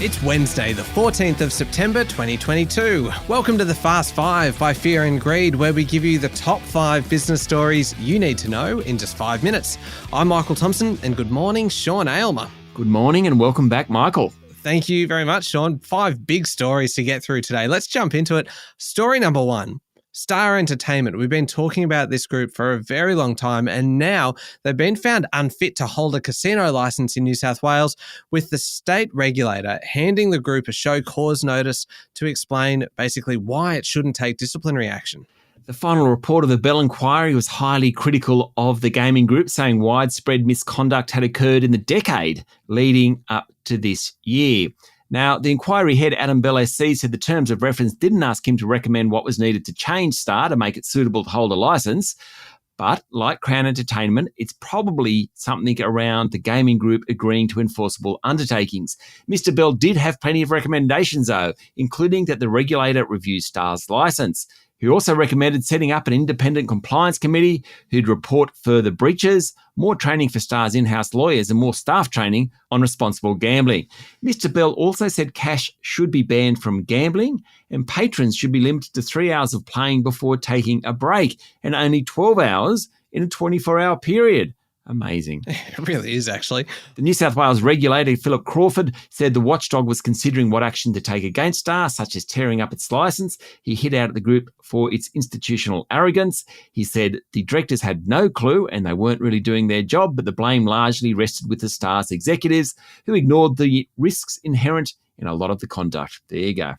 It's Wednesday, the 14th of September 2022. Welcome to the Fast Five by Fear and Greed, where we give you the top 5 business stories you need to know in just 5 minutes. I'm Michael Thompson, and good morning, Sean Aylmer. Good morning and welcome back, Michael. Thank you very much, Sean. 5 big stories to get through today. Let's jump into it. Story number 1. Star Entertainment. We've been talking about this group for a very long time, and now they've been found unfit to hold a casino license in New South Wales, with the state regulator handing the group a show cause notice to explain basically why it shouldn't take disciplinary action. The final report of the Bell inquiry was highly critical of the gaming group, saying widespread misconduct had occurred in the decade leading up to this year. Now, the inquiry head, Adam Bell SC, said the terms of reference didn't ask him to recommend what was needed to change Star to make it suitable to hold a licence. But like Crown Entertainment, it's probably something around the gaming group agreeing to enforceable undertakings. Mr. Bell did have plenty of recommendations, though, including that the regulator review Star's licence. He also recommended setting up an independent compliance committee who'd report further breaches, more training for Star's in-house lawyers and more staff training on responsible gambling. Mr. Bell also said cash should be banned from gambling and patrons should be limited to 3 hours of playing before taking a break and only 12 hours in a 24-hour period. Amazing. It really is, actually. The New South Wales regulator, Philip Crawford, said the watchdog was considering what action to take against Star, such as tearing up its licence. He hit out at the group for its institutional arrogance. He said the directors had no clue and they weren't really doing their job, but the blame largely rested with the Star's executives, who ignored the risks inherent in a lot of the conduct. There you go.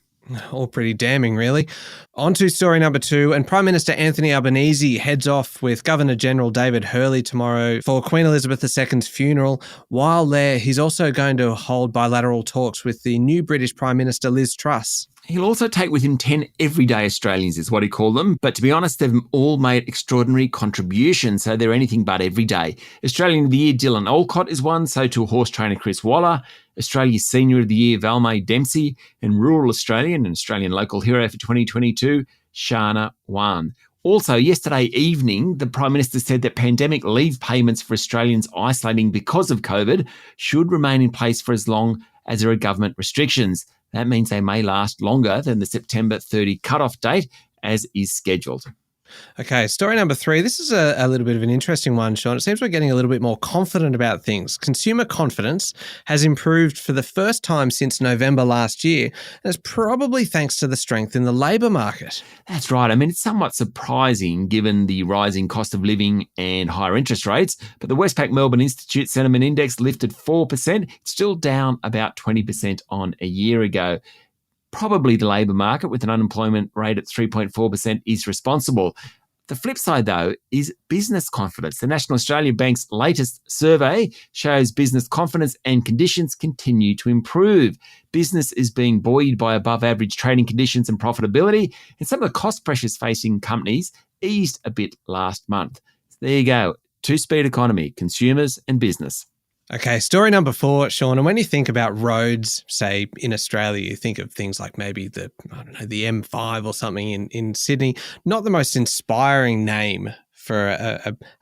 All pretty damning, really. On to story number 2, and Prime Minister Anthony Albanese heads off with Governor-General David Hurley tomorrow for Queen Elizabeth II's funeral. While there, he's also going to hold bilateral talks with the new British Prime Minister Liz Truss. He'll also take with him 10 everyday Australians, is what he called them. But to be honest, they've all made extraordinary contributions, so they're anything but everyday. Australian of the Year Dylan Olcott is one, so too horse trainer Chris Waller. Australia's Senior of the Year Valmay Dempsey, and Rural Australian and Australian Local Hero for 2022, Shana Wan. Also, yesterday evening, the Prime Minister said that pandemic leave payments for Australians isolating because of COVID should remain in place for as long as there are government restrictions. That means they may last longer than the September 30 cutoff date, as is scheduled. Okay, story number 3. This is a little bit of an interesting one, Sean. It seems we're getting a little bit more confident about things. Consumer confidence has improved for the first time since November last year, and it's probably thanks to the strength in the labour market. That's right. I mean, it's somewhat surprising given the rising cost of living and higher interest rates, but the Westpac Melbourne Institute Sentiment Index lifted 4%. It's still down about 20% on a year ago. Probably the labour market with an unemployment rate at 3.4% is responsible. The flip side, though, is business confidence. The National Australia Bank's latest survey shows business confidence and conditions continue to improve. Business is being buoyed by above-average trading conditions and profitability, and some of the cost pressures facing companies eased a bit last month. So there you go. Two-speed economy, consumers and business. Okay, story number 4, Sean. And when you think about roads, say in Australia, you think of things like maybe the M5 or something in Sydney. Not the most inspiring name for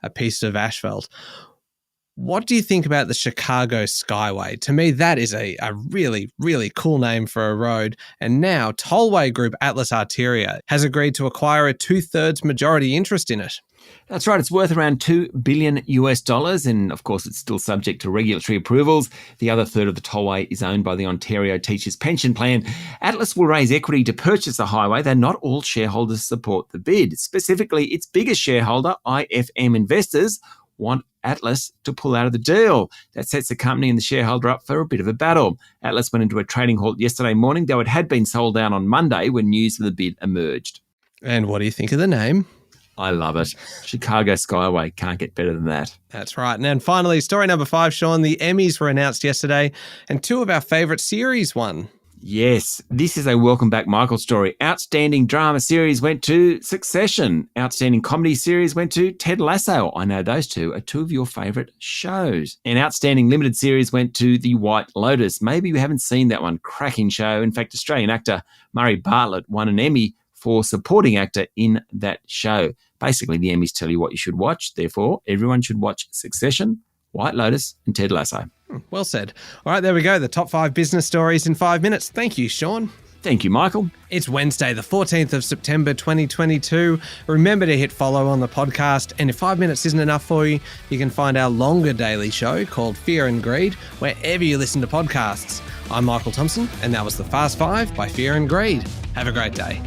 a piece of asphalt. What do you think about the Chicago Skyway? To me, that is a really, really cool name for a road. And now tollway group Atlas Arteria has agreed to acquire a 2/3 majority interest in it. That's right. It's worth around $2 billion. And of course, it's still subject to regulatory approvals. The other third of the tollway is owned by the Ontario Teachers Pension Plan. Atlas will raise equity to purchase the highway, though not all shareholders support the bid. Specifically, its biggest shareholder, IFM Investors, want Atlas to pull out of the deal. That sets the company and the shareholder up for a bit of a battle. Atlas went into a trading halt yesterday morning, though it had been sold down on Monday when news of the bid emerged. And what do you think of the name? I love it. Chicago Skyway. Can't get better than that. That's right. And then finally, story number 5, Sean. The Emmys were announced yesterday and 2 of our favourite series won. Yes, this is a welcome back Michael story. Outstanding drama series went to Succession. Outstanding comedy series went to Ted Lasso. I know those two are 2 of your favourite shows. And outstanding limited series went to The White Lotus. Maybe you haven't seen that one. Cracking show. In fact, Australian actor Murray Bartlett won an Emmy for supporting actor in that show. Basically, the Emmys tell you what you should watch. Therefore, everyone should watch Succession, White Lotus and Ted Lasso. Well said. All right, there we go. The top 5 business stories in 5 minutes. Thank you, Sean. Thank you, Michael. It's Wednesday, the 14th of September, 2022. Remember to hit follow on the podcast. And if 5 minutes isn't enough for you, you can find our longer daily show called Fear and Greed wherever you listen to podcasts. I'm Michael Thompson, and that was the Fast 5 by Fear and Greed. Have a great day.